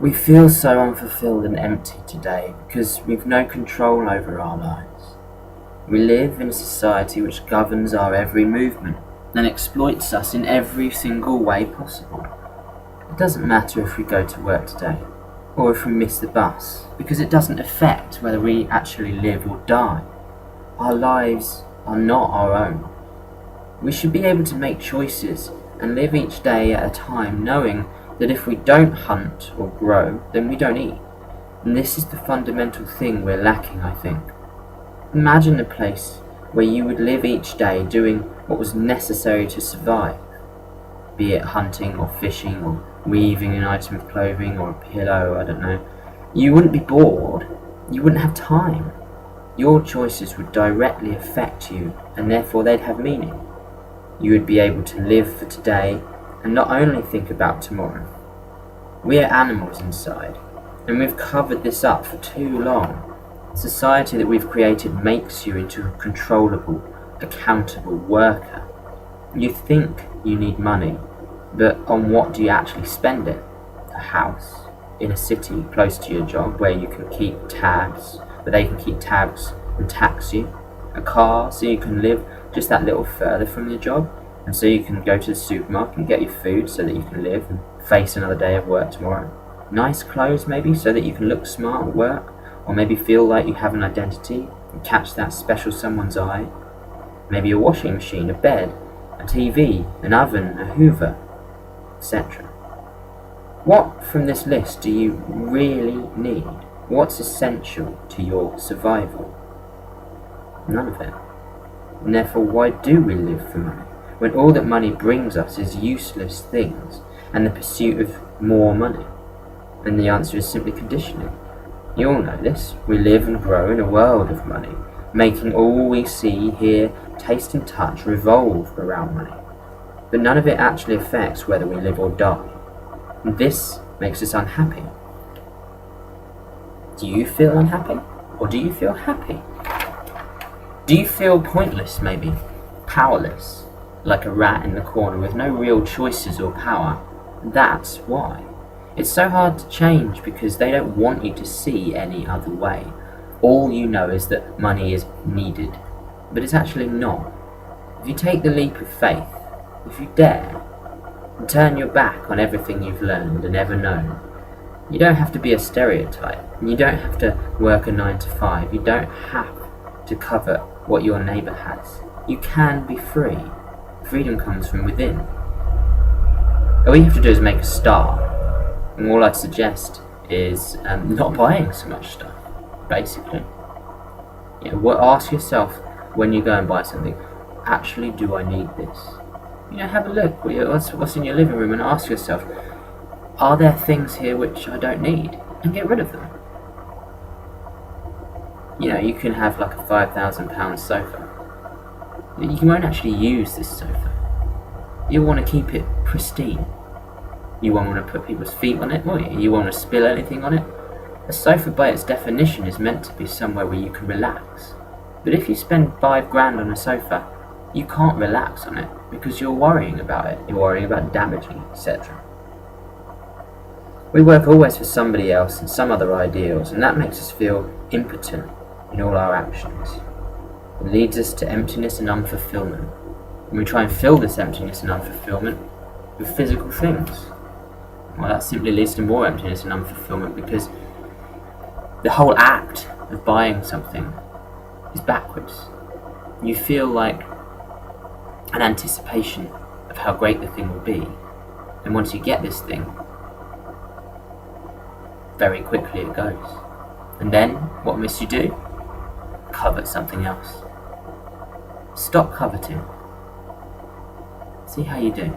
We feel so unfulfilled and empty today because we've no control over our lives. We live in a society which governs our every movement and exploits us in every single way possible. It doesn't matter if we go to work today or if we miss the bus, because it doesn't affect whether we actually live or die. Our lives are not our own. We should be able to make choices and live each day at a time, knowing that if we don't hunt or grow, then we don't eat. And this is the fundamental thing we're lacking, I think. Imagine a place where you would live each day doing what was necessary to survive, be it hunting or fishing or weaving an item of clothing or a pillow, I don't know. You wouldn't be bored, you wouldn't have time. Your choices would directly affect you, and therefore they'd have meaning. You would be able to live for today and not only think about tomorrow. We are animals inside, and we've covered this up for too long. The society that we've created makes you into a controllable, accountable worker. You think you need money, but on what do you actually spend it? A house in a city close to your job where you can keep tabs, where they can keep tabs and tax you. A car so you can live just that little further from your job, and so you can go to the supermarket and get your food so that you can live and face another day of work tomorrow. Nice clothes maybe so that you can look smart at work, or maybe feel like you have an identity and catch that special someone's eye. Maybe a washing machine, a bed, a TV, an oven, a hoover, etc. What from this list do you really need? What's essential to your survival? None of it. And therefore, why do we live for money, when all that money brings us is useless things and the pursuit of more money? And the answer is simply conditioning. You all know this. We live and grow in a world of money, making all we see, hear, taste and touch revolve around money. But none of it actually affects whether we live or die. And this makes us unhappy. Do you feel unhappy? Or do you feel happy? Do you feel pointless, maybe? Powerless? Like a rat in the corner with no real choices or power? That's why. It's so hard to change because they don't want you to see any other way. All you know is that money is needed, but it's actually not. If you take the leap of faith, if you dare, and turn your back on everything you've learned and ever known, you don't have to be a stereotype, and you don't have to work a 9 to 5, you don't have to covet what your neighbour has. You can be free. Freedom comes from within. All you have to do is make a start. And all I'd suggest is not buying so much stuff, basically. Ask yourself when you go and buy something, actually, do I need this? Have a look. What's in your living room and ask yourself, are there things here which I don't need? And get rid of them. You can have like a £5,000 sofa. You won't actually use this sofa. You'll want to keep it pristine. You won't want to put people's feet on it, will you? You won't want to spill anything on it. A sofa by its definition is meant to be somewhere where you can relax. But if you spend £5,000 on a sofa, you can't relax on it because you're worrying about it. You're worrying about damaging it, etc. We work always for somebody else and some other ideals, and that makes us feel impotent in all our actions. It leads us to emptiness and unfulfillment. And we try and fill this emptiness and unfulfillment with physical things. Well, that simply leads to more emptiness and unfulfillment because the whole act of buying something is backwards. You feel like an anticipation of how great the thing will be, and once you get this thing, very quickly it goes. And then, what must you do? Covet something else. Stop coveting. See how you do.